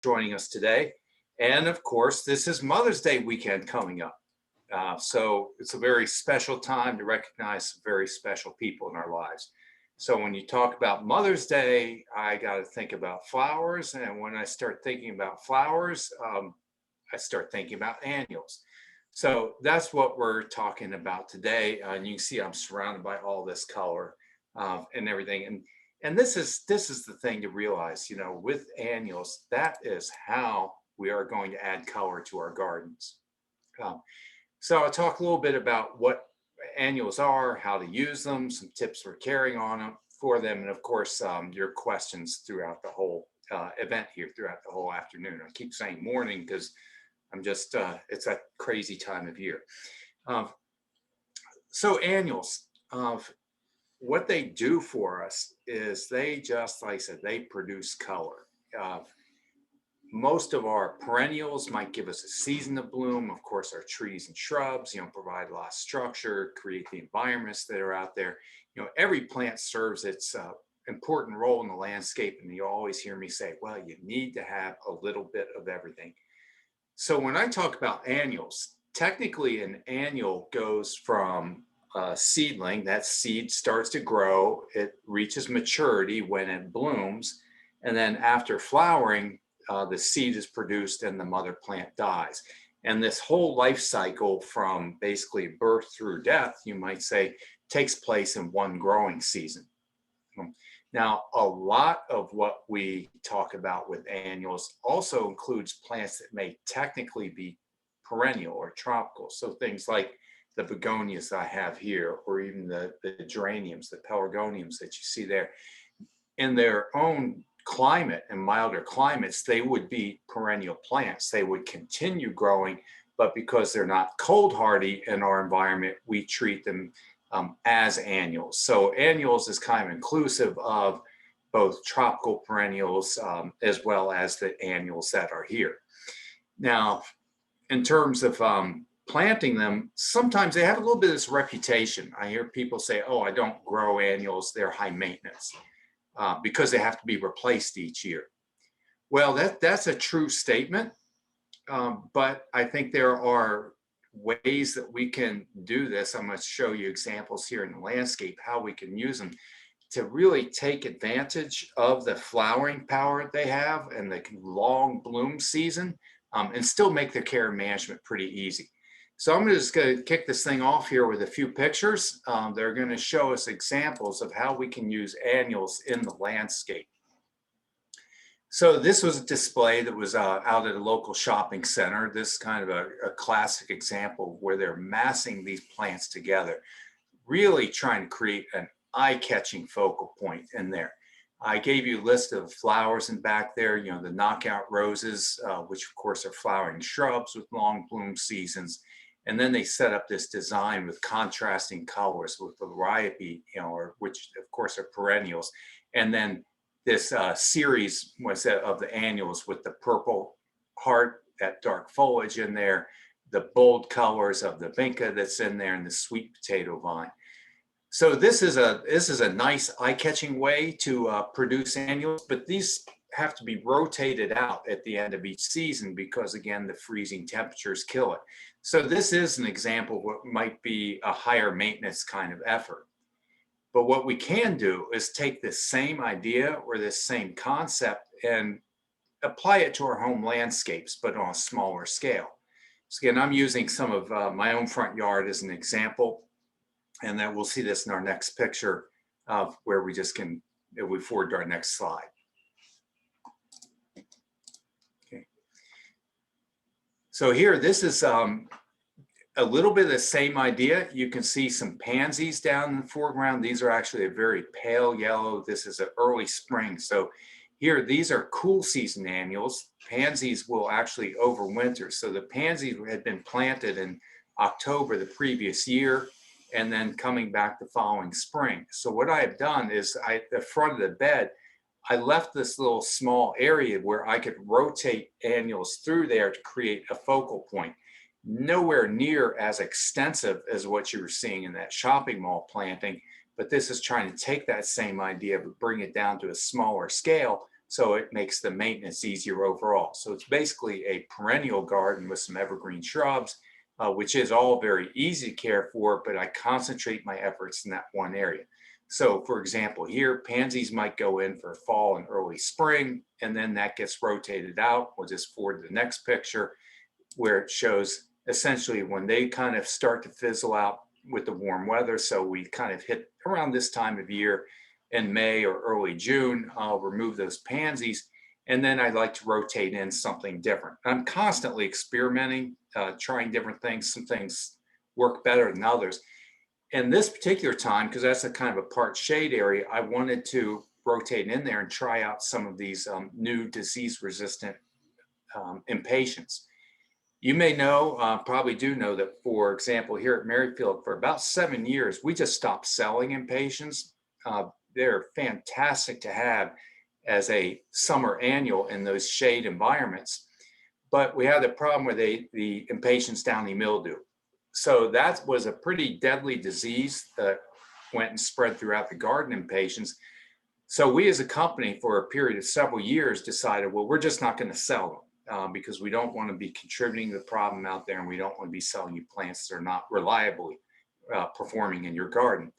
joining us today. And of course, this is Mother's Day weekend coming up. So it's a very special time to recognize some very special people in our lives. So when you talk about Mother's Day, I got to think about flowers. And when I start thinking about flowers, I start thinking about annuals. So that's what we're talking about today. And you can see I'm surrounded by all this color and everything. And this is the thing to realize, with annuals, that is how we are going to add color to our gardens. Um, so I'll talk a little bit about what annuals are, how to use them, some tips for caring on them for them, and of course, your questions throughout the whole event here, throughout the whole afternoon. I keep saying morning because I'm just, it's a crazy time of year. Um, so annuals, what they do for us is they just, like I said, they produce color. Most of our perennials might give us a season of bloom. Of course, our trees and shrubs, provide a lot of structure, create the environments that are out there. Every plant serves its important role in the landscape. And you always hear me say, well, you need to have a little bit of everything. So when I talk about annuals, technically an annual goes from a seedling, that seed starts to grow, it reaches maturity when it blooms, and then after flowering, the seed is produced and the mother plant dies. And this whole life cycle from basically birth through death, you might say, takes place in one growing season. Now, a lot of what we talk about with annuals also includes plants that may technically be perennial or tropical. So things like the begonias I have here, or even the geraniums, the pelargoniums that you see there. In their own climate and milder climates, they would be perennial plants. They would continue growing, but because they're not cold hardy in our environment, we treat them as annuals. So annuals is kind of inclusive of both tropical perennials as well as the annuals that are here. Now, in terms of planting them, sometimes they have a little bit of this reputation. I hear people say, oh, I don't grow annuals, they're high maintenance because they have to be replaced each year. Well, that's a true statement, but I think there are ways that we can do this. I'm going to show you examples here in the landscape, how we can use them to really take advantage of the flowering power they have and the long bloom season and still make their care and management pretty easy. So I'm just going to kick this thing off here with a few pictures. They're going to show us examples of how we can use annuals in the landscape. So this was a display that was out at a local shopping center. This is kind of a classic example where they're massing these plants together, really trying to create an eye-catching focal point in there. I gave you a list of flowers in back there, the knockout roses, which of course are flowering shrubs with long bloom seasons. And then they set up this design with contrasting colors with variety, which of course are perennials. And then this series was of the annuals with the purple heart, that dark foliage in there, the bold colors of the vinca that's in there, and the sweet potato vine. So this is a nice eye-catching way to produce annuals, but these have to be rotated out at the end of each season because, again, the freezing temperatures kill it. So this is an example of what might be a higher maintenance kind of effort. But what we can do is take this same idea or this same concept and apply it to our home landscapes, but on a smaller scale. So again, I'm using some of my own front yard as an example. And then we'll see this in our next picture of where we just can, if we forward to our next slide. Okay. So here, this is a little bit of the same idea. You can see some pansies down in the foreground. These are actually a very pale yellow. This is an early spring. So here, these are cool season annuals. Pansies will actually overwinter. So the pansies had been planted in October the previous year, and then coming back the following spring. So what I have done is at the front of the bed, I left this little small area where I could rotate annuals through there to create a focal point. Nowhere near as extensive as what you were seeing in that shopping mall planting, but this is trying to take that same idea but bring it down to a smaller scale So it makes the maintenance easier overall. So it's basically a perennial garden with some evergreen shrubs, which is all very easy to care for, but I concentrate my efforts in that one area. So for example, here, pansies might go in for fall and early spring, and then that gets rotated out. We'll just forward the next picture where it shows essentially when they kind of start to fizzle out with the warm weather. So we kind of hit around this time of year in May or early June, I'll remove those pansies. And then I'd like to rotate in something different. I'm constantly experimenting, trying different things. Some things work better than others. And this particular time, because that's a kind of a part shade area, I wanted to rotate in there and try out some of these new disease resistant impatiens. You may know, probably do know that, for example, here at Merrifield, for about 7 years, we just stopped selling impatiens. They're fantastic to have as a summer annual in those shade environments. But we had the problem with the impatiens downy mildew. So that was a pretty deadly disease that went and spread throughout the garden impatiens. So we as a company for a period of several years decided, well, we're just not going to sell them. Because we don't want to be contributing to the problem out there, and we don't want to be selling you plants that are not reliably performing in your garden.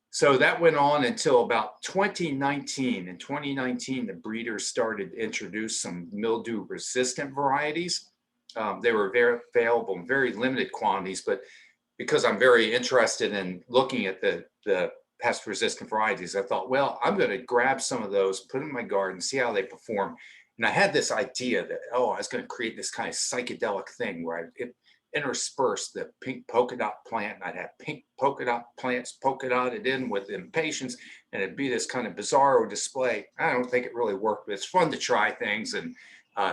So that went on until about 2019. In 2019, the breeders started to introduce some mildew-resistant varieties. They were very available in very limited quantities, but because I'm very interested in looking at the pest-resistant varieties, I thought, well, I'm going to grab some of those, put them in my garden, see how they perform. And I had this idea that, oh, I was going to create this kind of psychedelic thing where I intersperse the pink polka dot plant, and I'd have pink polka dot plants polka dotted in with impatiens, and it'd be this kind of bizarro display. I don't think it really worked, but it's fun to try things and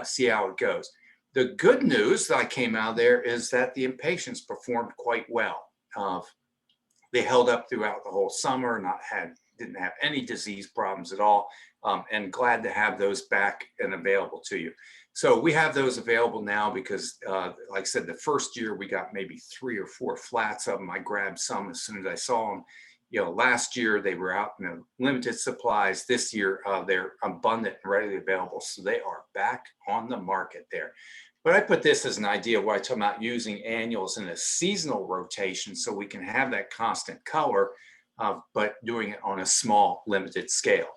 see how it goes. The good news that came out of there is that the impatiens performed quite well. They held up throughout the whole summer, didn't have any disease problems at all, and glad to have those back and available to you. So we have those available now because, like I said, the first year we got maybe 3 or 4 flats of them. I grabbed some as soon as I saw them. You know, last year they were out in limited supplies. This year they're abundant and readily available, so they are back on the market there. But I put this as an idea where I talk about using annuals in a seasonal rotation so we can have that constant color, but doing it on a small, limited scale.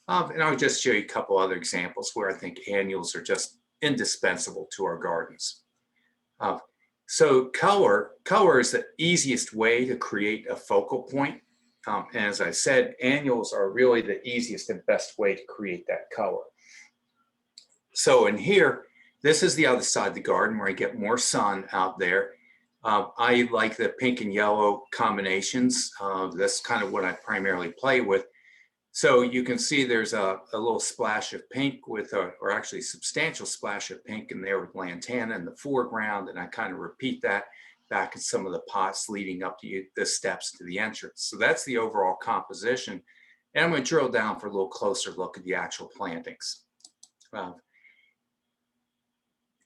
And I'll just show you a couple other examples where I think annuals are just indispensable to our gardens. So color is the easiest way to create a focal point. And as I said, annuals are really the easiest and best way to create that color. So in here, this is the other side of the garden where I get more sun out there. I like the pink and yellow combinations. That's kind of what I primarily play with. So you can see there's a little splash of pink or actually a substantial splash of pink in there with lantana in the foreground. And I kind of repeat that back in some of the pots leading up to the steps to the entrance. So that's the overall composition. And I'm going to drill down for a little closer look at the actual plantings.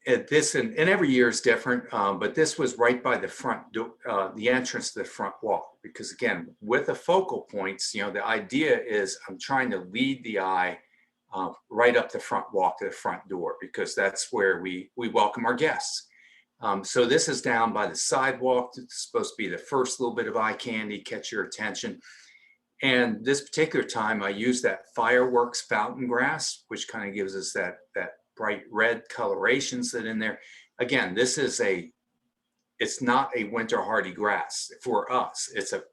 This and every year is different, but this was right by the front door, the entrance to the front wall. Because again, with the focal points, you know, the idea is I'm trying to lead the eye right up the front walk to the front door, because that's where we welcome our guests. So this is down by the sidewalk. It's supposed to be the first little bit of eye candy, catch your attention. And this particular time, I used that fireworks fountain grass, which kind of gives us that bright red colorations that in there. Again, it's not a winter hardy grass for us.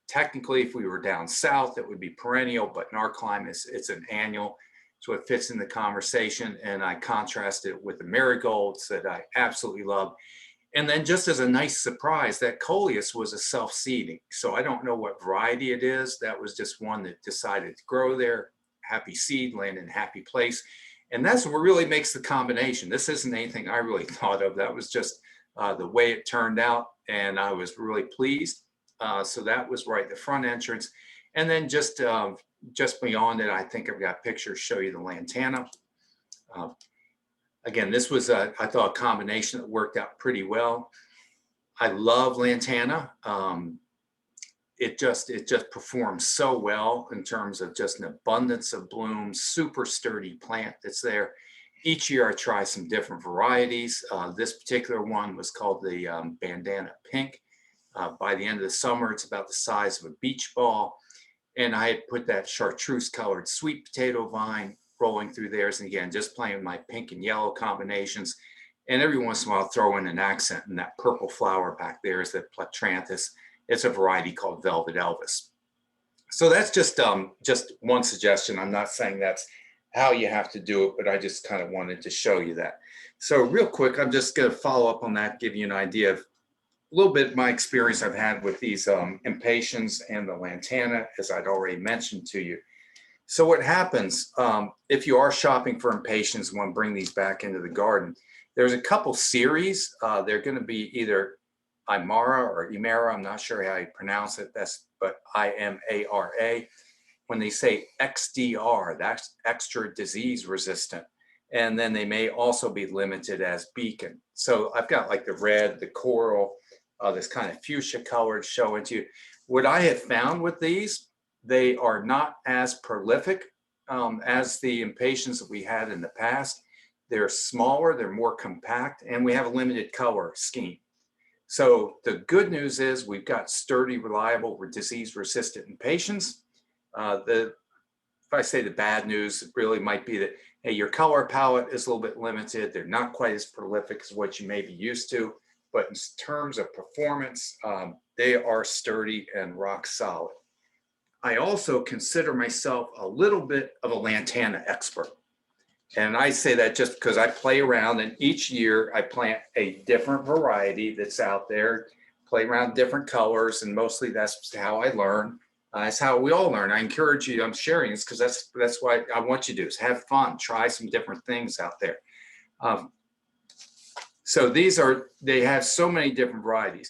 Technically, if we were down south, it would be perennial, but in our climate, it's an annual. So it fits in the conversation, and I contrast it with the marigolds that I absolutely love. And then just as a nice surprise, that coleus was a self-seeding. So I don't know what variety it is. That was just one that decided to grow there. Happy seed, land in happy place. And that's what really makes the combination. This isn't anything I really thought of. That was just the way it turned out, and I was really pleased. So that was right at the front entrance. And then just beyond it, I think I've got pictures show you the lantana. Again, this was, I thought, a combination that worked out pretty well. I love lantana. it just performs so well in terms of just an abundance of blooms, super sturdy plant that's there. Each year I try some different varieties. This particular one was called the bandana pink. By the end of the summer, it's about the size of a beach ball. And I had put that chartreuse colored sweet potato vine rolling through theirs. And again, just playing with my pink and yellow combinations. And every once in a while, I'll throw in an accent, and that purple flower back there is the Plectranthus. It's a variety called Velvet Elvis. So that's just one suggestion. I'm not saying that's how you have to do it, but I just kind of wanted to show you that. So real quick, I'm just going to follow up on that, give you an idea of a little bit my experience I've had with these Impatiens and the lantana, as I'd already mentioned to you. So what happens if you are shopping for Impatiens and want to bring these back into the garden, there's a couple series. They're going to be either Imara or Imara, I'm not sure how you pronounce it, but IMARA. When they say XDR, that's extra disease resistant. And then they may also be limited as beacon. So I've got like the red, the coral, this kind of fuchsia colored showing to you. What I have found with these, they are not as prolific as the Impatiens that we had in the past. They're smaller, they're more compact, and we have a limited color scheme. So the good news is we've got sturdy, reliable, disease-resistant Impatiens. If I say the bad news, it really might be that, hey, your color palette is a little bit limited. They're not quite as prolific as what you may be used to, but in terms of performance, they are sturdy and rock solid. I also consider myself a little bit of a lantana expert. And I say that just because I play around, and each year I plant a different variety that's out there, play around different colors, and mostly that's how I learn. That's how we all learn. I encourage you, I'm sharing this because that's what I want you to do, is have fun, try some different things out there. So they have so many different varieties.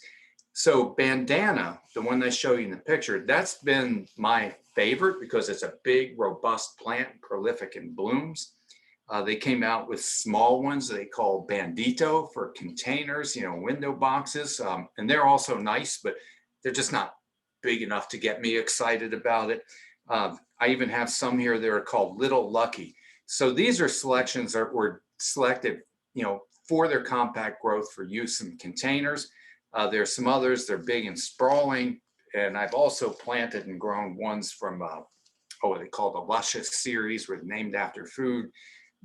So bandana, the one they show you in the picture, that's been my favorite because it's a big, robust plant, prolific in blooms. They came out with small ones they call bandito for containers, window boxes. And they're also nice, but they're just not big enough to get me excited about it. I even have some here that are called Little Lucky. So these are selections that were selected, for their compact growth for use in containers. There's some others, they're big and sprawling. And I've also planted and grown ones from, what they call the Luscious series, were named after food.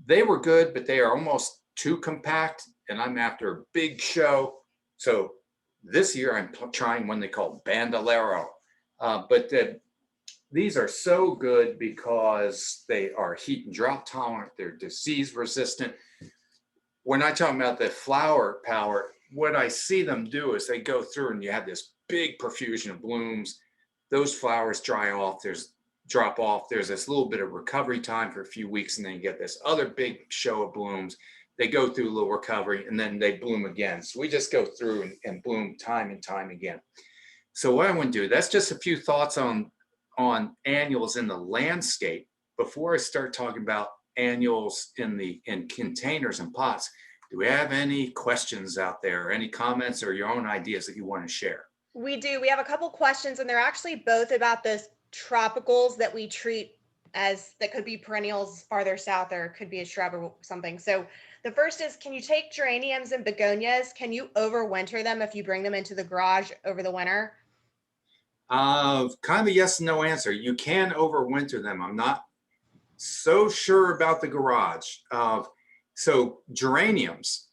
They were good, but they are almost too compact, and I'm after a big show. So this year I'm trying one they call Bandolero. These are so good because they are heat and drought tolerant, they're disease resistant. When I talk about the flower power, what I see them do is they go through and you have this big profusion of blooms. Those flowers drop off. There's this little bit of recovery time for a few weeks, and then you get this other big show of blooms. They go through a little recovery and then they bloom again. So we just go through and bloom time and time again. So what I want to do, that's just a few thoughts on annuals in the landscape. Before I start talking about annuals in containers and pots, do we have any questions out there, any comments or your own ideas that you want to share? We do. We have a couple questions, and they're actually both about this tropicals that we treat as that could be perennials farther south, or it could be a shrub or something. So the first is, can you take geraniums and begonias? Can you overwinter them if you bring them into the garage over the winter? Kind of a yes and no answer. You can overwinter them. I'm not so sure about the garage. So geraniums,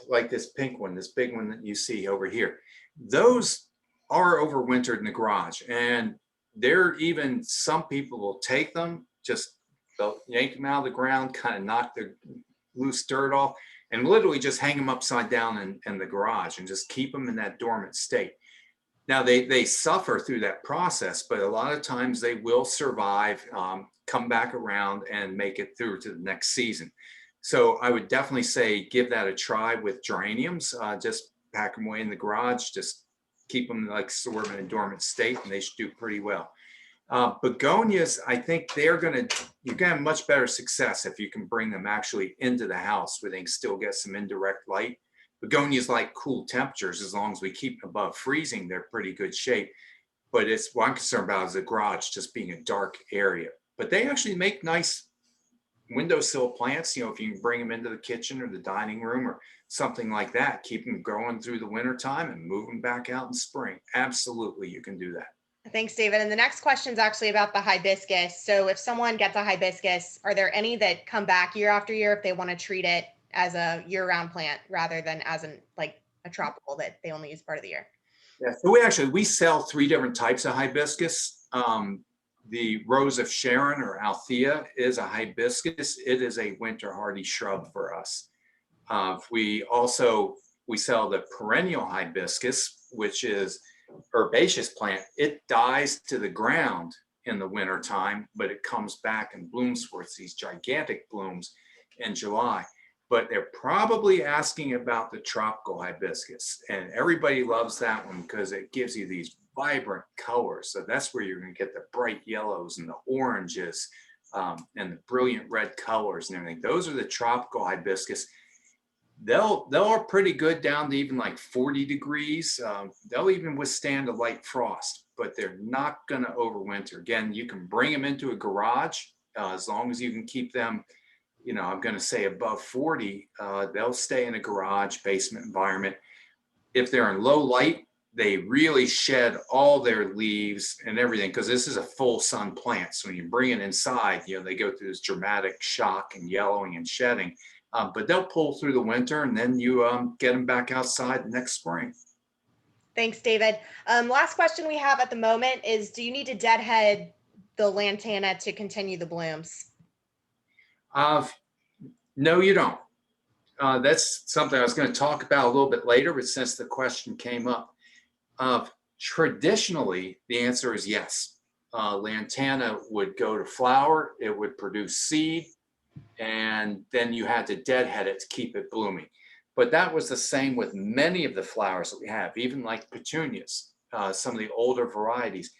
like this pink one, this big one that you see over here, those are overwintered in the garage. And even some people will take them, they'll yank them out of the ground, kind of knock the loose dirt off, and literally just hang them upside down in the garage and just keep them in that dormant state. Now they suffer through that process, but a lot of times they will survive, come back around and make it through to the next season. So I would definitely say give that a try with geraniums. Just pack them away in the garage, just keep them like sort of in a dormant state, and they should do pretty well. Begonias, I think you're gonna have much better success if you can bring them actually into the house where they can still get some indirect light. Begonias like cool temperatures. As long as we keep them above freezing, they're pretty good shape. but it's what I'm concerned about is the garage just being a dark area. But they actually make nice windowsill plants. If you can bring them into the kitchen or the dining room or something like that, keep them growing through the winter time and move them back out in spring. Absolutely, you can do that. Thanks, David. And the next question is actually about the hibiscus. So if someone gets a hibiscus, are there any that come back year after year if they want to treat it as a year-round plant rather than as a tropical that they only use part of the year? Yeah, so we sell 3 different types of hibiscus. The Rose of Sharon, or Althea, is a hibiscus. It is a winter hardy shrub for us. We sell the perennial hibiscus, which is herbaceous plant. It dies to the ground in the winter time, but it comes back and blooms for us, these gigantic blooms in July. But they're probably asking about the tropical hibiscus, and everybody loves that one because it gives you these vibrant colors. So that's where you're going to get the bright yellows and the oranges, and the brilliant red colors and everything. Those are the tropical hibiscus. They're pretty good down to even like 40 degrees. They'll even withstand a light frost, but they're not going to overwinter. Again, you can bring them into a garage as long as you can keep them, I'm going to say above 40. They'll stay in a garage basement environment. If they're in low light, they really shed all their leaves and everything, because this is a full sun plant. So when you bring it inside, they go through this dramatic shock and yellowing and shedding. But they'll pull through the winter, and then you get them back outside next spring. Thanks, David. Last question we have at the moment is, do you need to deadhead the lantana to continue the blooms? No, you don't. That's something I was going to talk about a little bit later, but since the question came up, traditionally, the answer is yes. Lantana would go to flower, it would produce seed, and then you had to deadhead it to keep it blooming. But that was the same with many of the flowers that we have, even like petunias, some of the older varieties.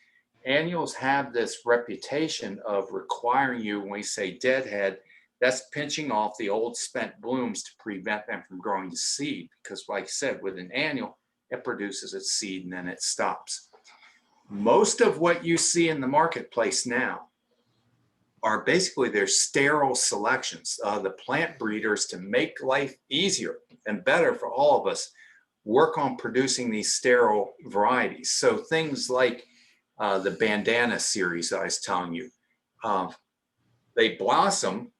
Annuals have this reputation of requiring you, when we say deadhead, that's pinching off the old spent blooms to prevent them from growing to seed. Because like I said, with an annual, it produces its seed and then it stops. Most of what you see in the marketplace now are basically their sterile selections. The plant breeders, to make life easier and better for all of us, work on producing these sterile varieties. So things like the bandana series that I was telling you, they blossom,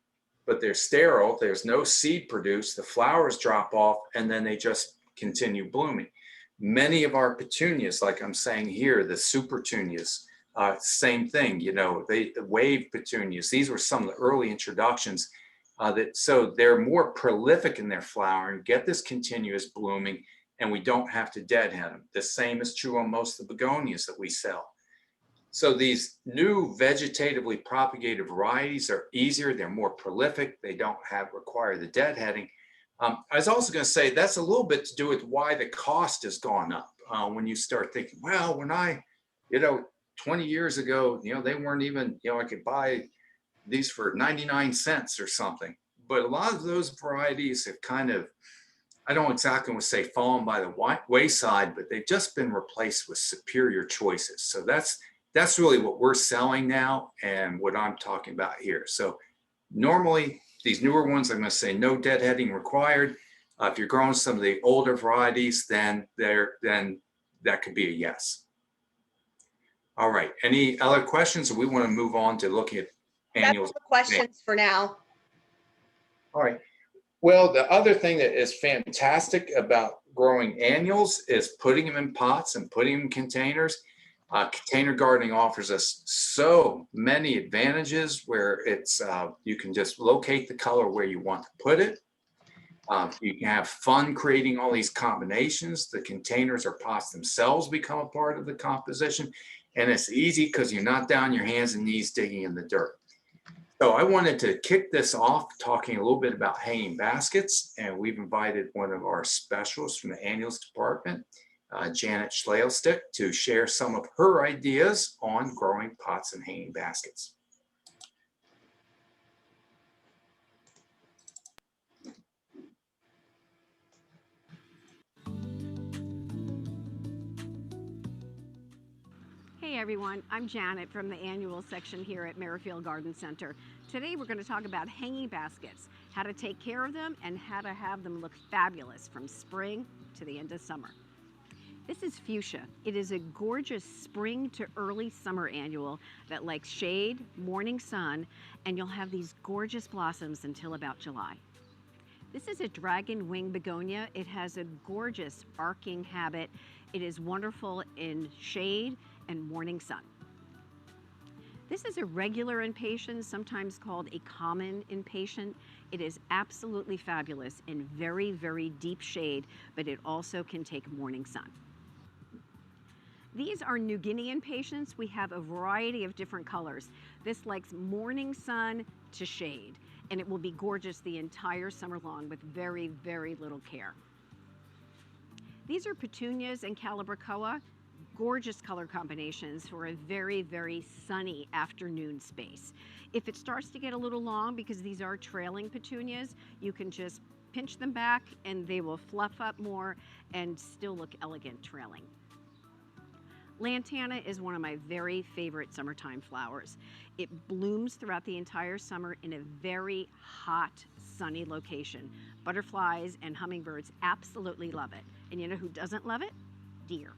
but they're sterile. There's no seed produced. The flowers drop off, and then they just continue blooming. Many of our petunias, like I'm saying here, the supertunias, same thing, the wave petunias. These were some of the early introductions so they're more prolific in their flowering, get this continuous blooming, and we don't have to deadhead them. The same is true on most of the begonias that we sell. So these new vegetatively propagated varieties are easier, they're more prolific, they don't require the deadheading. I was also going to say that's a little bit to do with why the cost has gone up. When you start thinking, well, when I, 20 years ago, they weren't even, I could buy these for 99 cents or something. But a lot of those varieties have kind of, I don't exactly want to say fallen by the wayside, but they've just been replaced with superior choices. So that's really what we're selling now and what I'm talking about here. So normally these newer ones, I'm going to say no deadheading required. If you're growing some of the older varieties, then that could be a yes. All right. Any other questions, or we want to move on to looking at annuals? That's the questions for now. All right. Well, the other thing that is fantastic about growing annuals is putting them in pots and putting them in containers. Container gardening offers us so many advantages where it's you can just locate the color where you want to put it. You can have fun creating all these combinations. The containers or pots themselves become a part of the composition. And it's easy because you're not down your hands and knees digging in the dirt. So I wanted to kick this off talking a little bit about hanging baskets. And we've invited one of our specialists from the annuals department, Janet Schleilstick, to share some of her ideas on growing pots and hanging baskets. Hey Hey everyone, I'm Janet from the annual section here at Merrifield Garden Center. Today we're going to talk about hanging baskets, how to take care of them and how to have them look fabulous from spring to the end of summer. This is fuchsia. It is a gorgeous spring to early summer annual that likes shade, morning sun, and you'll have these gorgeous blossoms until about July. This is a dragon wing begonia. It has a gorgeous arcing habit. It is wonderful in shade and morning sun. This is a regular impatiens, sometimes called a common impatient. It is absolutely fabulous in very, very deep shade, but it also can take morning sun. These are New Guinea impatiens. We have a variety of different colors. This likes morning sun to shade, and it will be gorgeous the entire summer long with very, very little care. These are petunias and calibrachoa, gorgeous color combinations for a very, very sunny afternoon space. If it starts to get a little long, because these are trailing petunias, you can just pinch them back and they will fluff up more and still look elegant trailing. Lantana is one of my very favorite summertime flowers. It blooms throughout the entire summer in a very hot, sunny location. Butterflies and hummingbirds absolutely love it. And you know who doesn't love it? Deer.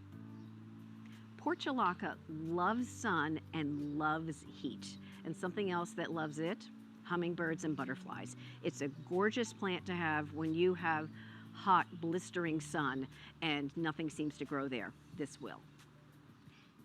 Portulaca loves sun and loves heat. And something else that loves it, hummingbirds and butterflies. It's a gorgeous plant to have when you have hot, blistering sun and nothing seems to grow there. This will.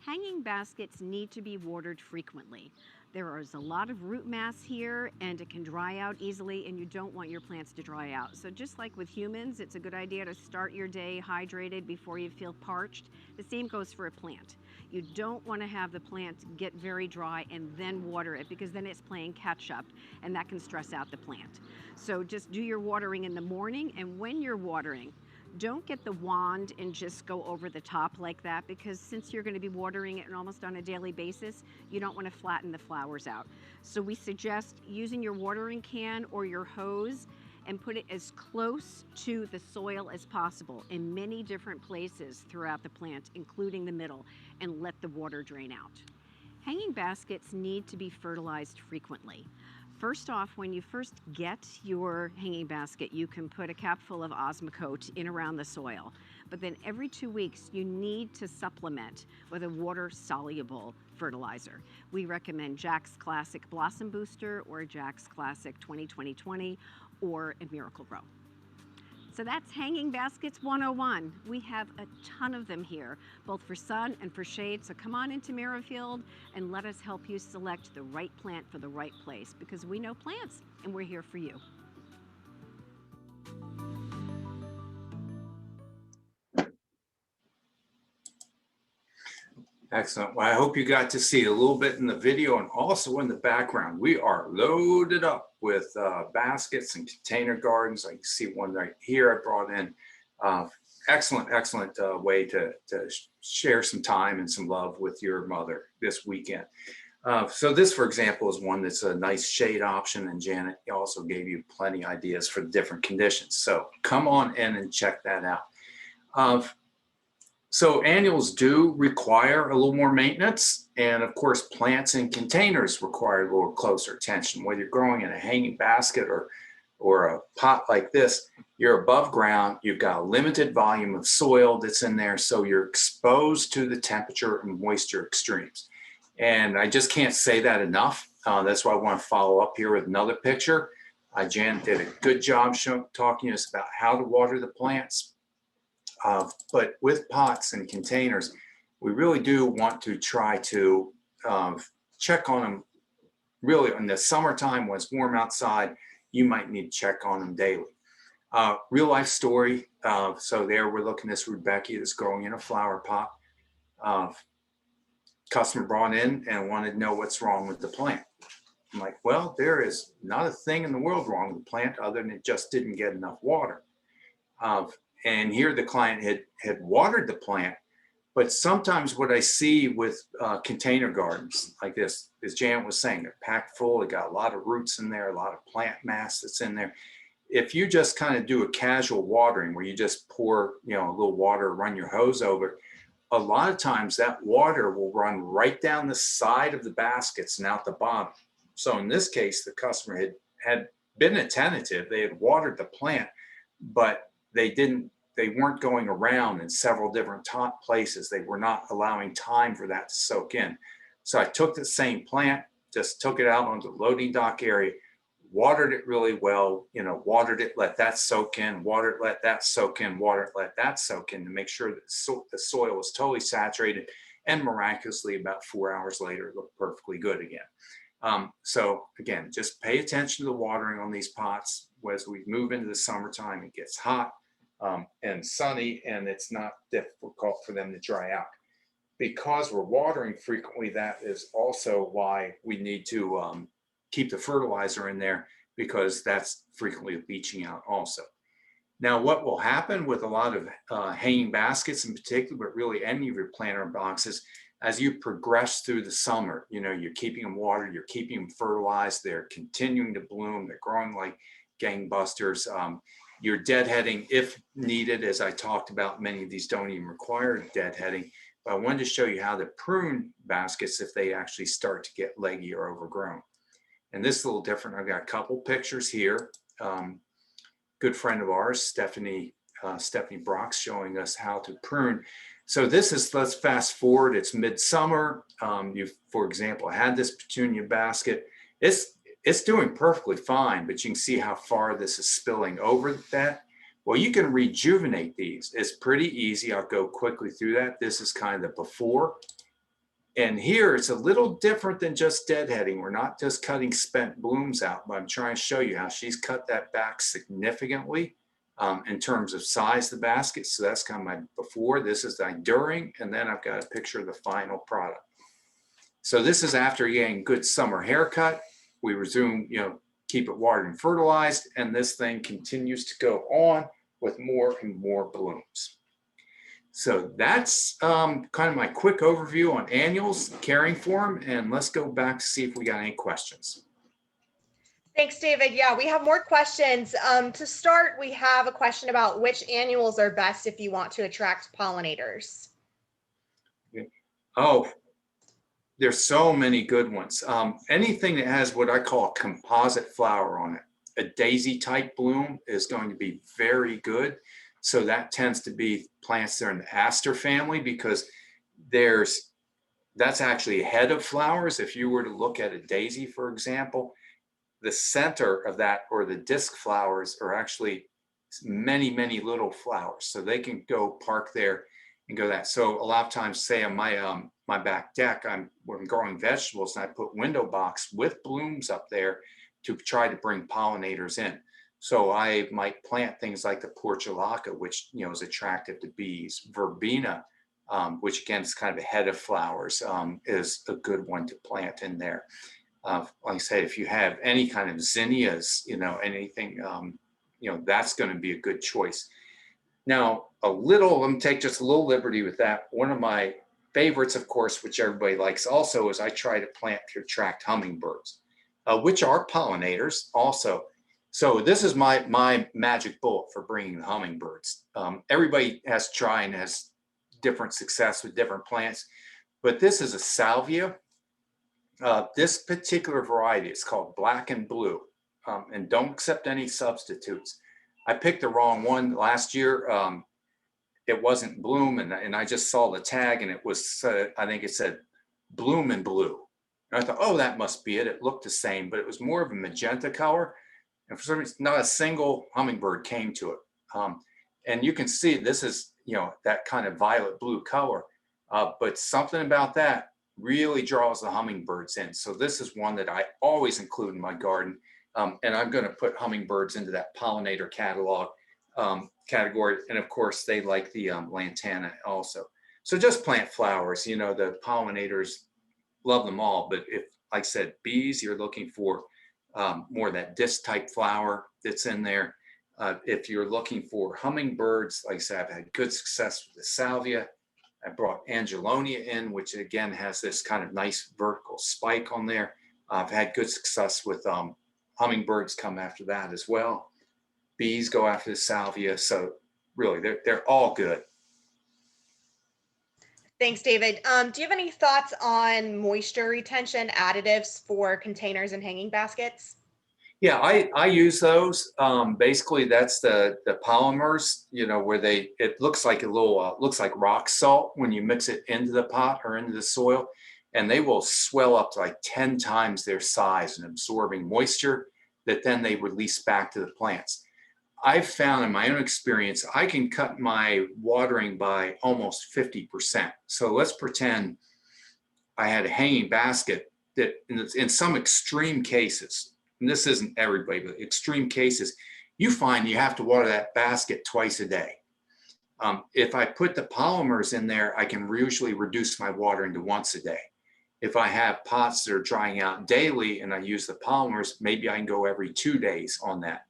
Hanging baskets need to be watered frequently. There is a lot of root mass here and it can dry out easily and you don't want your plants to dry out. So just like with humans, it's a good idea to start your day hydrated before you feel parched. The same goes for a plant. You don't want to have the plant get very dry and then water it because then it's playing catch up and that can stress out the plant. So just do your watering in the morning, and when you're watering, don't get the wand and just go over the top like that, because since you're going to be watering it almost on a daily basis, you don't want to flatten the flowers out. So we suggest using your watering can or your hose and put it as close to the soil as possible in many different places throughout the plant, including the middle, and let the water drain out. Hanging baskets need to be fertilized frequently. First off, when you first get your hanging basket, you can put a capful of Osmocote in around the soil. But then every 2 weeks, you need to supplement with a water-soluble fertilizer. We recommend Jack's Classic Blossom Booster or Jack's Classic 20-20-20 or a Miracle Grow. So that's Hanging Baskets 101. We have a ton of them here, both for sun and for shade. So come on into Merrifield and let us help you select the right plant for the right place, because we know plants and we're here for you. Excellent. Well, I hope you got to see a little bit in the video and also in the background. We are loaded up with baskets and container gardens. I can see one right here I brought in. Excellent way to share some time and some love with your mother this weekend. So this, for example, is one that's a nice shade option, and Janet also gave you plenty of ideas for different conditions. So come on in and check that out. So annuals do require a little more maintenance, and of course plants in containers require a little closer attention. Whether you're growing in a hanging basket or a pot like this, you're above ground, you've got a limited volume of soil that's in there, so you're exposed to the temperature and moisture extremes. And I just can't say that enough. That's why I want to follow up here with another picture. Janet did a good job talking to us about how to water the plants. But with pots and containers, we really do want to try to check on them. Really, in the summertime when it's warm outside, you might need to check on them daily. Real life story. So there we're looking at this Rebecca that's growing in a flower pot. Customer brought in and wanted to know what's wrong with the plant. I'm like, well, there is not a thing in the world wrong with the plant other than it just didn't get enough water. And here the client had watered the plant, but sometimes what I see with container gardens like this, as Janet was saying, they're packed full, they got a lot of roots in there, a lot of plant mass that's in there. If you just kind of do a casual watering where you just pour, a little water, run your hose over, a lot of times that water will run right down the side of the baskets and out the bottom. So in this case, the customer had been attentive. They had watered the plant, but they weren't going around in several different top places. They were not allowing time for that to soak in. So I took the same plant, just took it out onto the loading dock area, watered it really well, watered it, let that soak in, watered it, let that soak in, watered it, let that soak in to make sure that the soil was totally saturated. And miraculously, about 4 hours later, it looked perfectly good again. So again, just pay attention to the watering on these pots. As we move into the summertime, it gets hot and sunny, and it's not difficult for them to dry out. Because we're watering frequently, that is also why we need to keep the fertilizer in there, because that's frequently leaching out also. Now, what will happen with a lot of hanging baskets in particular, but really any of your planter boxes, as you progress through the summer, you're keeping them watered, you're keeping them fertilized, they're continuing to bloom, they're growing like gangbusters. You're deadheading if needed. As I talked about, many of these don't even require deadheading. But I wanted to show you how to prune baskets if they actually start to get leggy or overgrown. And this is a little different. I've got a couple pictures here. Good friend of ours, Stephanie Brock's showing us how to prune. So this is, let's fast forward, it's midsummer. You've, for example, had this petunia basket. It's doing perfectly fine, but you can see how far this is spilling over that. Well, you can rejuvenate these. It's pretty easy. I'll go quickly through that. This is kind of the before. And here it's a little different than just deadheading. We're not just cutting spent blooms out, but I'm trying to show you how she's cut that back significantly in terms of size of the basket. So that's kind of my before. This is my during, and then I've got a picture of the final product. So this is after getting good summer haircut. We resume, keep it watered and fertilized, and this thing continues to go on with more and more blooms. So that's kind of my quick overview on annuals, caring for them, and let's go back to see if we got any questions. Thanks, David. Yeah, we have more questions. To start, we have a question about which annuals are best if you want to attract pollinators. Oh, there's so many good ones. Anything that has what I call a composite flower on it, a daisy type bloom is going to be very good. So that tends to be plants that are in the aster family, because that's actually a head of flowers. If you were to look at a daisy, for example, the center of that, or the disc flowers, are actually many, many little flowers. So they can go park there and go that. So a lot of times, say on my back deck, when I'm growing vegetables, and I put window box with blooms up there to try to bring pollinators in. So I might plant things like the portulaca, which is attractive to bees. Verbena, which again is kind of a head of flowers, is a good one to plant in there. Like I say, if you have any kind of zinnias, anything, that's going to be a good choice. Now, let me take just a little liberty with that. One of my favorites, of course, which everybody likes also, is I try to plant to attract hummingbirds, which are pollinators also. So this is my magic bullet for bringing the hummingbirds. Everybody has tried and has different success with different plants, but this is a salvia. This particular variety is called black and blue, and don't accept any substitutes. I picked the wrong one last year. It wasn't bloom, and I just saw the tag, and it was, I think it said bloom and blue. And I thought, oh, that must be it. It looked the same, but it was more of a magenta color. And for some reason, not a single hummingbird came to it. And you can see this is, that kind of violet blue color, but something about that really draws the hummingbirds in. So this is one that I always include in my garden. And I'm going to put hummingbirds into that pollinator catalog category. And of course, they like the lantana also. So just plant flowers. The pollinators love them all. But if, like I said, bees, you're looking for more of that disc type flower that's in there. If you're looking for hummingbirds, like I said, I've had good success with the salvia. I brought Angelonia in, which again has this kind of nice vertical spike on there. I've had good success with hummingbirds come after that as well. Bees go after the salvia. So really, they're all good. Thanks, David. Do you have any thoughts on moisture retention additives for containers and hanging baskets? Yeah, I use those. Basically, that's the polymers, you know, where it looks like a little looks like rock salt when you mix it into the pot or into the soil, and they will swell up to like 10 times their size and absorbing moisture that then they release back to the plants. I've found in my own experience, I can cut my watering by almost 50%. So let's pretend I had a hanging basket that in some extreme cases, and this isn't everybody, but extreme cases, you find you have to water that basket twice a day. If I put the polymers in there, I can usually reduce my watering to once a day. If I have pots that are drying out daily and I use the polymers, maybe I can go every 2 days on that.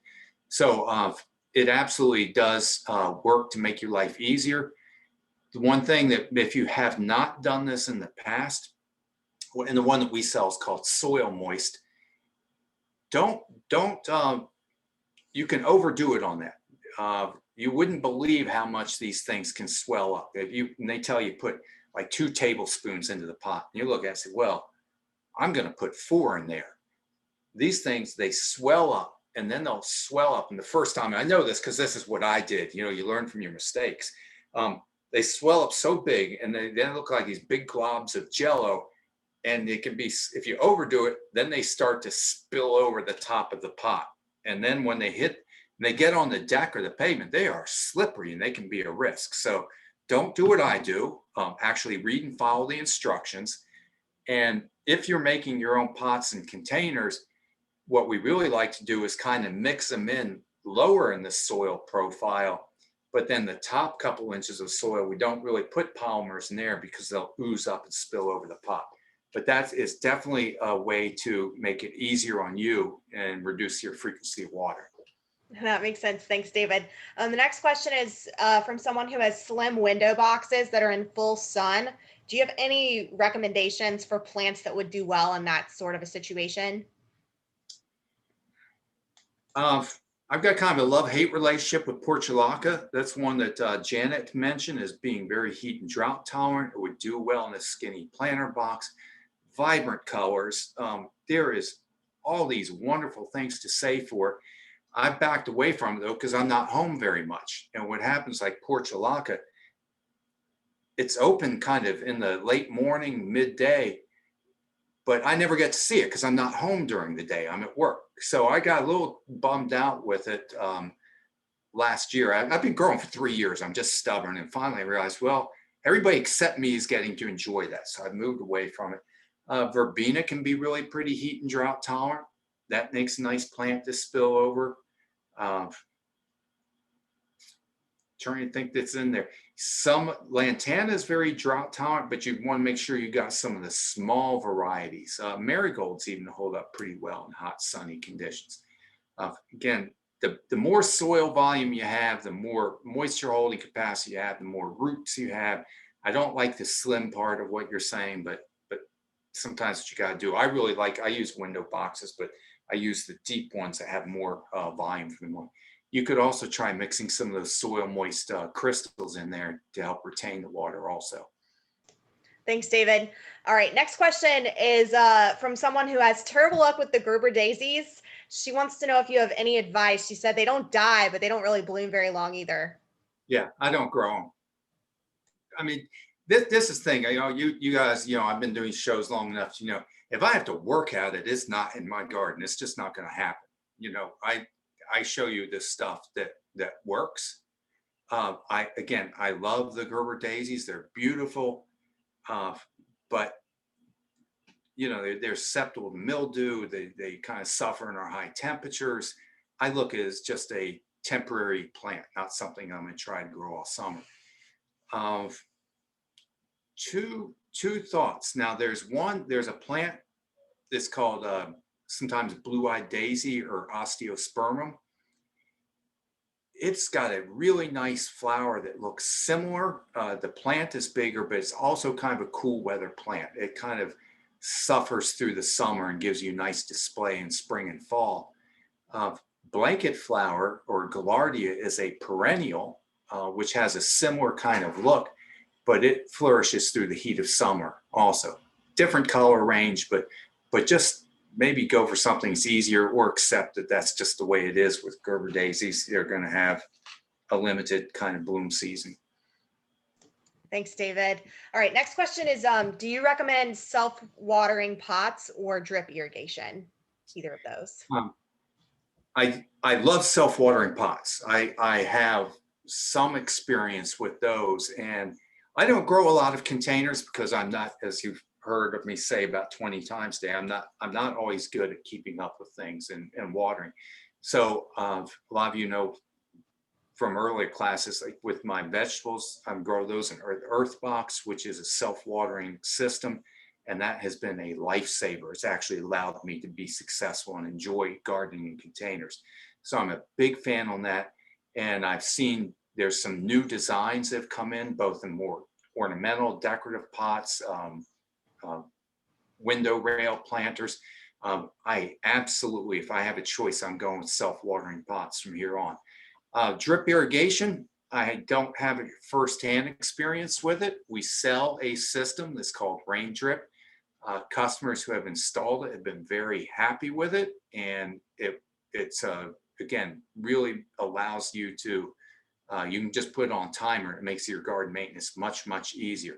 So it absolutely does work to make your life easier. The one thing that if you have not done this in the past, and the one that we sell is called Soil Moist, don't you can overdo it on that. You wouldn't believe how much these things can swell up. And they tell you put like 2 tablespoons into the pot, and you look at it and say, well, I'm going to put 4 in there. These things, they swell up, and then they'll swell up. And the first time, I know this because this is what I did. You know, you learn from your mistakes. They swell up so big, and they then look like these big globs of Jello. And it can be, if you overdo it, then they start to spill over the top of the pot. And then when they get on the deck or the pavement, they are slippery and they can be a risk. So don't do what I do. Actually read and follow the instructions. And if you're making your own pots and containers, what we really like to do is kind of mix them in lower in the soil profile, but then the top couple inches of soil, we don't really put polymers in there because they'll ooze up and spill over the pot. But that is definitely a way to make it easier on you and reduce your frequency of water. That makes sense. Thanks, David. The next question is from someone who has slim window boxes that are in full sun. Do you have any recommendations for plants that would do well in that sort of a situation? I've got kind of a love-hate relationship with portulaca. That's one that Janet mentioned as being very heat and drought tolerant. It would do well in a skinny planter box. Vibrant colors. There is all these wonderful things to say for it. I've backed away from it though because I'm not home very much. And what happens like portulaca, it's open kind of in the late morning, midday, but I never get to see it because I'm not home during the day. I'm at work. So I got a little bummed out with it last year. I've been growing for 3 years. I'm just stubborn. And finally I realized, well, everybody except me is getting to enjoy that. So I moved away from it. Verbena can be really pretty heat and drought tolerant. That makes a nice plant to spill over. Trying to think that's in there. Some lantana is very drought tolerant, but you want to make sure you got some of the small varieties. Marigolds even hold up pretty well in hot, sunny conditions. Again, the more soil volume you have, the more moisture holding capacity you have, the more roots you have. I don't like the slim part of what you're saying, but sometimes what you got to do. I use window boxes, but I use the deep ones that have more volume for the moment. You could also try mixing some of those soil moist crystals in there to help retain the water also. Thanks, David. All right, next question is from someone who has terrible luck with the Gerber daisies. She wants to know if you have any advice. She said they don't die, but they don't really bloom very long either. Yeah, I don't grow them. I mean, this is the thing, you guys, I've been doing shows long enough to if I have to work at it, it's not in my garden. It's just not going to happen. I show you this stuff that works. I love the Gerber daisies. They're beautiful, but they're susceptible to mildew. They kind of suffer in our high temperatures. I look at it as just a temporary plant, not something I'm going to try to grow all summer. Two thoughts. Now there's a plant that's called sometimes blue-eyed daisy or osteospermum. It's got a really nice flower that looks similar. The plant is bigger, but it's also kind of a cool weather plant. It kind of suffers through the summer and gives you nice display in spring and fall. Blanket flower or gaillardia is a perennial, which has a similar kind of look. but it flourishes through the heat of summer also. Different color range, but just maybe go for something that's easier, or accept that that's just the way it is with Gerber daisies. They're going to have a limited kind of bloom season. Thanks, David. All right, next question is, do you recommend self-watering pots or drip irrigation? Either of those. I love self-watering pots. I have some experience with those, and I don't grow a lot of containers because I'm not, as you've heard of me say about 20 times today, I'm not always good at keeping up with things and watering. So a lot of you know from earlier classes, like with my vegetables, I grow those in earth box, which is a self-watering system. And that has been a lifesaver. It's actually allowed me to be successful and enjoy gardening in containers. So I'm a big fan on that. And I've seen there's some new designs that have come in, both in more ornamental, decorative pots, window rail planters. I absolutely, if I have a choice, I'm going with self-watering pots from here on. Drip irrigation, I don't have a firsthand experience with it. We sell a system that's called Rain Drip. Customers who have installed it have been very happy with it, and it's again, really allows you to, you can just put it on timer. It makes your garden maintenance much easier.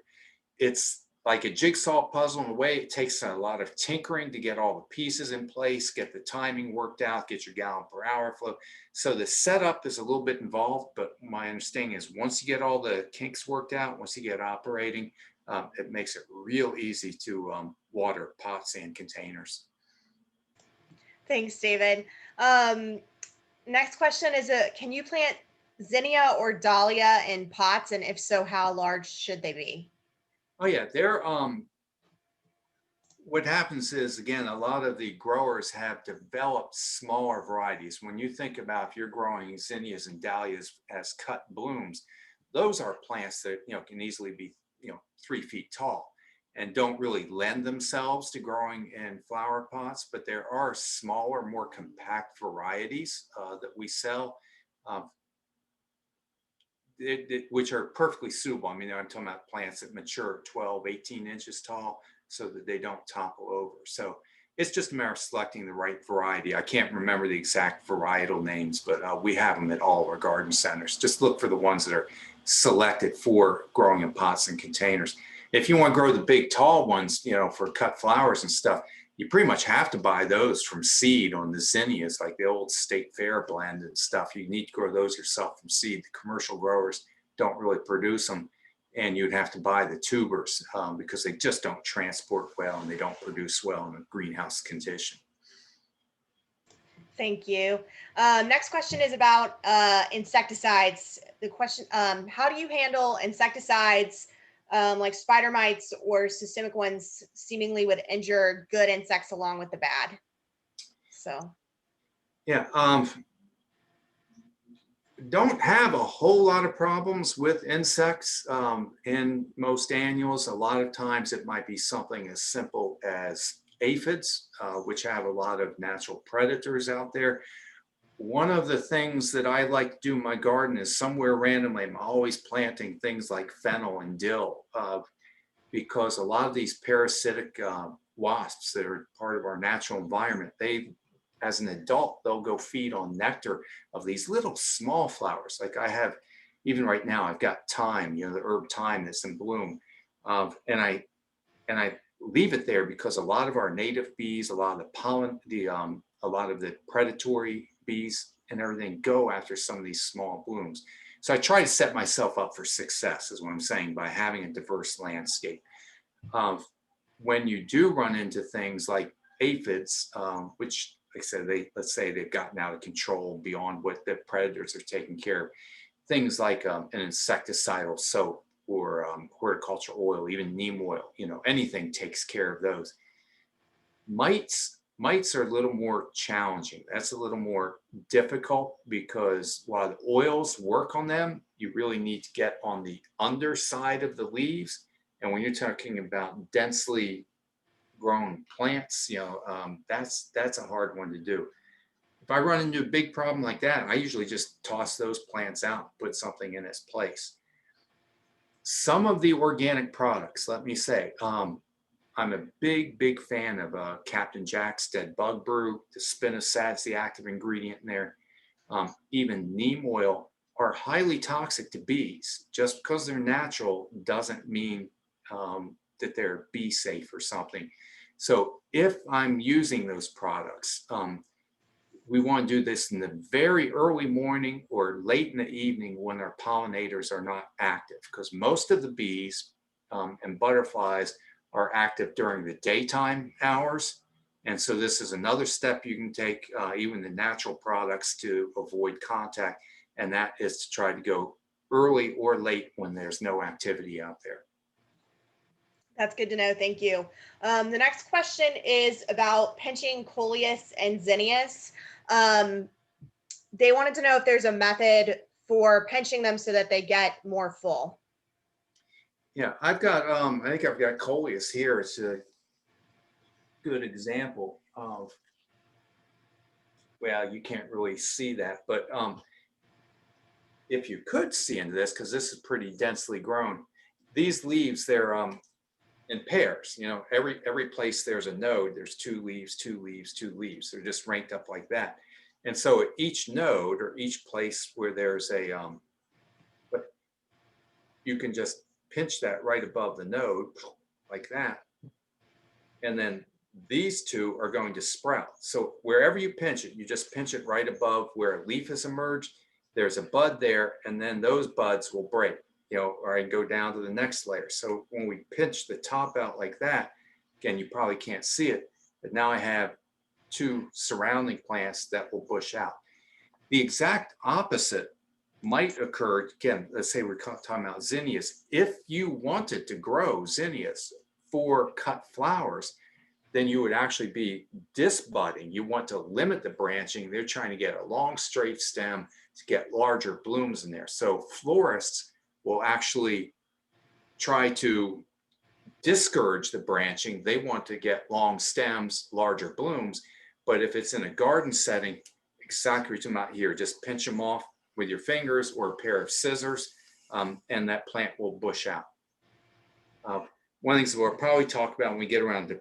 It's like a jigsaw puzzle in a way. It takes a lot of tinkering to get all the pieces in place, get the timing worked out, get your gallon per hour flow. So the setup is a little bit involved, but my understanding is once you get all the kinks worked out, once you get operating, it makes it real easy to water pots and containers. Thanks, David. Next question is, can you plant zinnia or dahlia in pots? And if so, how large should they be? Oh yeah, they're what happens is, again, a lot of the growers have developed smaller varieties. When you think about if you're growing zinnias and dahlias as cut blooms, those are plants that can easily be 3 feet tall and don't really lend themselves to growing in flower pots. But there are smaller, more compact varieties that we sell, which are perfectly suitable. I mean, I'm talking about plants that mature 12, 18 inches tall so that they don't topple over. So it's just a matter of selecting the right variety. I can't remember the exact varietal names, but we have them at all of our garden centers. Just look for the ones that are selected for growing in pots and containers. If you want to grow the big tall ones, for cut flowers and stuff, you pretty much have to buy those from seed on the zinnias, like the old State Fair blend and stuff. You need to grow those yourself from seed. The commercial growers don't really produce them, and you'd have to buy the tubers because they just don't transport well and they don't produce well in a greenhouse condition. Thank you. Next question is about insecticides. The question, how do you handle insecticides like spider mites or systemic ones seemingly would injure good insects along with the bad? So. Yeah, don't have a whole lot of problems with insects in most annuals. A lot of times it might be something as simple as aphids, which have a lot of natural predators out there. One of the things that I like to do in my garden is somewhere randomly, I'm always planting things like fennel and dill because a lot of these parasitic wasps that are part of our natural environment, as an adult, they'll go feed on nectar of these little small flowers. Like I have, even right now, I've got thyme, the herb thyme that's in bloom. And I leave it there because a lot of our native bees, a lot of the pollen, a lot of the predatory bees and everything go after some of these small blooms. So I try to set myself up for success, is what I'm saying, by having a diverse landscape. When you do run into things like aphids, which, like I said, let's say they've gotten out of control beyond what the predators are taking care of. Things like an insecticidal soap or horticultural oil, even neem oil, anything takes care of those. Mites are a little more challenging. That's a little more difficult because while the oils work on them, you really need to get on the underside of the leaves. And when you're talking about densely grown plants, that's a hard one to do. If I run into a big problem like that, I usually just toss those plants out, put something in its place. Some of the organic products, let me say, I'm a big fan of Captain Jack's Dead Bug Brew. The spinosad is the active ingredient in there. Even neem oil are highly toxic to bees. Just because they're natural doesn't mean that they're bee safe or something. So if I'm using those products, we want to do this in the very early morning or late in the evening when our pollinators are not active, because most of the bees and butterflies are active during the daytime hours. And so this is another step you can take, even the natural products, to avoid contact. And that is to try to go early or late when there's no activity out there. That's good to know. Thank you. The next question is about pinching coleus and zinnias. They wanted to know if there's a method for pinching them so that they get more full. Yeah, I've got, I think I've got coleus here. It's a good example of, well, you can't really see that, but if you could see into this, because this is pretty densely grown, these leaves, they're in pairs. You know, every place there's a node, there's 2 leaves, 2 leaves, 2 leaves. They're just ranked up like that. And so at each node or each place where there's a, but you can just pinch that right above the node like that. And then these 2 are going to sprout. So wherever you pinch it, you just pinch it right above where a leaf has emerged. There's a bud there, and then those buds will break, you know, or I can go down to the next layer. So when we pinch the top out like that, again, you probably can't see it, but now I have 2 surrounding plants that will bush out. The exact opposite might occur, again, let's say we're talking about zinnias. If you wanted to grow zinnias for cut flowers, then you would actually be disbudding. You want to limit the branching. They're trying to get a long straight stem to get larger blooms in there. So florists will actually try to discourage the branching. They want to get long stems, larger blooms. But if it's in a garden setting, exactly what you're talking about here, just pinch them off with your fingers or a pair of scissors, and that plant will bush out. One of the things we'll probably talk about when we get around to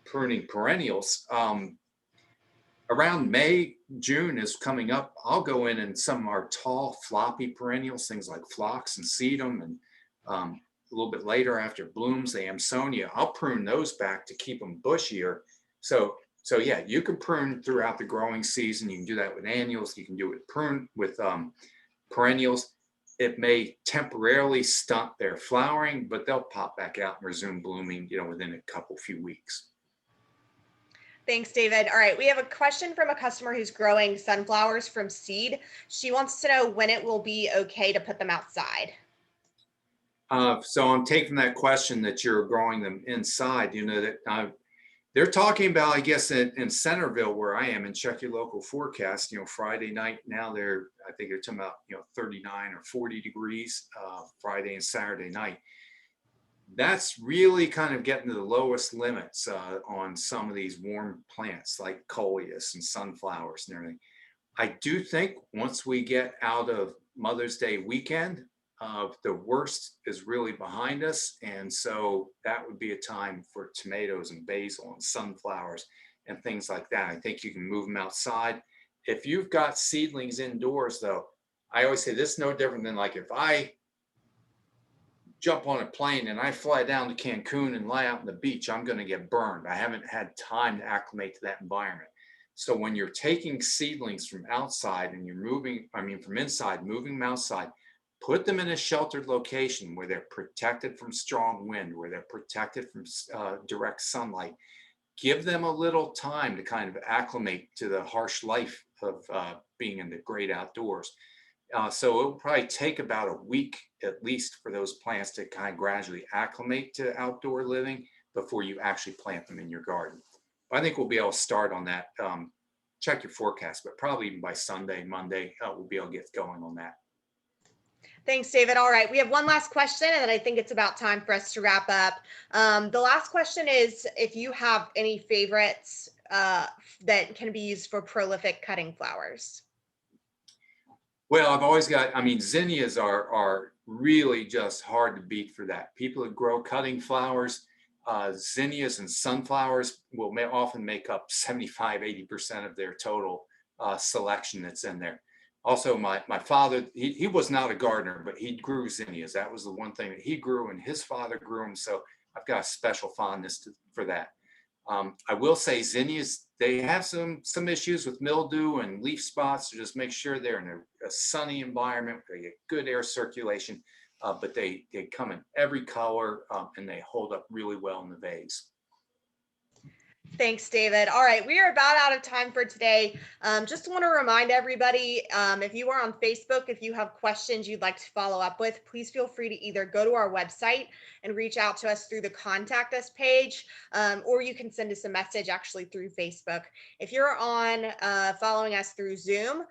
pruning perennials, around May, June is coming up. I'll go in and some of our tall, floppy perennials, things like phlox and sedum, and a little bit later after blooms, the Amsonia, I'll prune those back to keep them bushier. So yeah, you can prune throughout the growing season. You can do that with annuals. You can do it with perennials. It may temporarily stunt their flowering, but they'll pop back out and resume blooming, you know, within a few weeks. Thanks, David. All right, we have a question from a customer who's growing sunflowers from seed. She wants to know when it will be okay to put them outside. So I'm taking that question that you're growing them inside, you know, that they're talking about, I guess, in Centerville, where I am, and check your local forecast, you know, Friday night, now I think they're talking about, you know, 39 or 40 degrees, Friday and Saturday night. That's really kind of getting to the lowest limits on some of these warm plants like coleus and sunflowers and everything. I do think once we get out of Mother's Day weekend, the worst is really behind us. And so that would be a time for tomatoes and basil and sunflowers and things like that. I think you can move them outside. If you've got seedlings indoors, though, I always say this is no different than like if I jump on a plane and I fly down to Cancun and lie out on the beach, I'm going to get burned. I haven't had time to acclimate to that environment. So when you're taking seedlings from outside and you're from inside, moving them outside, put them in a sheltered location where they're protected from strong wind, where they're protected from direct sunlight. Give them a little time to kind of acclimate to the harsh life of being in the great outdoors. So it will probably take about a week at least for those plants to kind of gradually acclimate to outdoor living before you actually plant them in your garden. I think we'll be able to start on that. Check your forecast, but probably even by Sunday, Monday, we'll be able to get going on that. Thanks, David. All right, we have one last question, and then I think it's about time for us to wrap up. The last question is if you have any favorites that can be used for prolific cutting flowers. Well, I've always got, I mean, zinnias are really just hard to beat for that. People that grow cutting flowers, zinnias and sunflowers will often make up 75–80% of their total selection that's in there. Also, my father, he was not a gardener, but he grew zinnias. That was the one thing that he grew, and his father grew them. So I've got a special fondness for that. I will say zinnias, they have some issues with mildew and leaf spots, so just make sure they're in a sunny environment, they get good air circulation, but they come in every color, and they hold up really well in the vase. Thanks, David. All right, we are about out of time for today. Just want to remind everybody, if you are on Facebook, if you have questions you'd like to follow up with, please feel free to either go to our website and reach out to us through the contact us page, or you can send us a message actually through Facebook. If you're on following us through Zoom,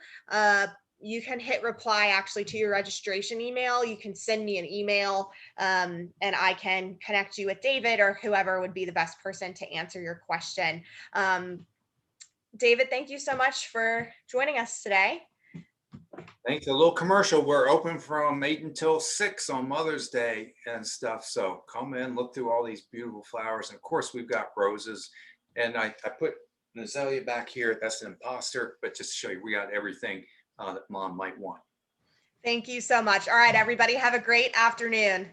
you can hit reply actually to your registration email. You can send me an email, and I can connect you with David or whoever would be the best person to answer your question. David, thank you so much for joining us today. Thanks. A little commercial. We're open from 8 until 6 on Mother's Day and stuff. So come in, look through all these beautiful flowers. And of course, we've got roses. And I put an azalea back here. That's an imposter, but just to show you, we got everything that Mom might want. Thank you so much. All right, everybody, have a great afternoon.